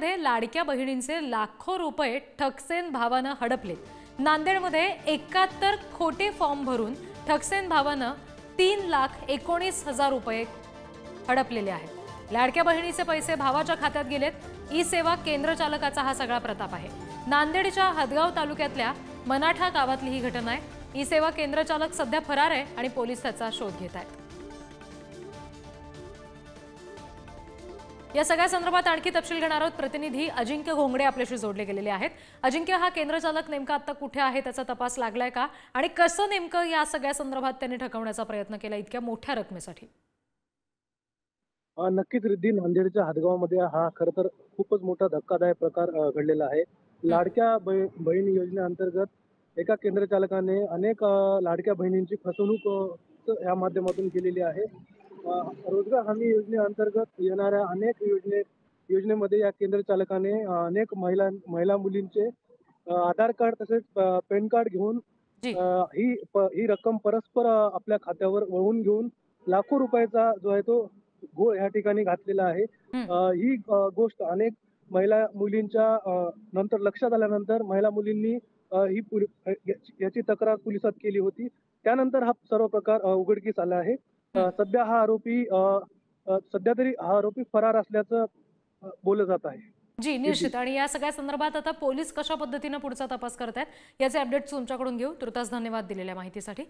नांदेडमध्ये लाडक्या बहिणींचे लाखो रुपये ठकसेन भावानं हडपले। नांदेडमध्ये 71 खोटे फॉर्म भरून ठकसेन भावानं 3,19,000 रुपये हडपलेले आहेत। लाडक्या बहिणीचे पैसे भावाच्या खात्यात गेलेत। ई सेवा केंद्र चालकाचा हा सगळा प्रताप आहे। नांदेडच्या हदगाव तालुक्यातल्या मनाठा गावातली ही घटना आहे। ई सेवा केंद्र चालक सध्या फरार आहे आणि पोलीस त्याचा शोध घेत आहेत। या सगळ्या संदर्भात आणखी तपशील घेणार आहोत। प्रतिनिधी अजिंक्य घोंगडे आपल्याशी जोडले गेलेले आहेत। अजिंक्य, हा केंद्र चालक नेमका आता कुठे आहे, त्याचा तपास लागलाय का आणि कसं नेमकं या सगळ्या संदर्भात त्यांनी ठकवण्याचा प्रयत्न केला इतक्या मोठ्या रकमेसाठी? नक्कीच रिद्धी, नांदेडच्या हदगावमध्ये हा खरं तर खूपच मोठा धक्कादायक प्रकार घडलेला आहे। लाडक्या बहीण योजनेअंतर्गत एका केंद्र चालकाने अनेक लाडक्या बहिणींची फसवणूक या माध्यमातून केलेली आहे। रोजगार हमी योजनेअंतर्गत येणाऱ्या अनेक योजनेमध्ये या केंद्र चालकाने अनेक महिला मुलींचे आधार कार्ड तसेच पॅन कार्ड घेऊन जी ही रक्कम परस्पर आपल्या खात्यावर वळवून घेऊन लाखो रुपयाचा जो आहे तो घोळ या ठिकाणी घातलेला आहे। ही गोष्ट अनेक महिला मुलींच्या नंतर लक्षात आल्यानंतर महिला मुलींनी याची तक्रार पोलिसात केली होती। त्यानंतर हा सर्व प्रकार उघडकीस आला आहे। सध्या तरी हा आरोपी फरार असल्याचं बोललं जात आहे। जी निश्चित। आणि या सगळ्या संदर्भात आता पोलीस कशा पद्धतीने पुढचा तपास करत आहेत याचे अपडेट्स तुमच्याकडून घेऊ। तुर्तास धन्यवाद दिलेल्या माहितीसाठी।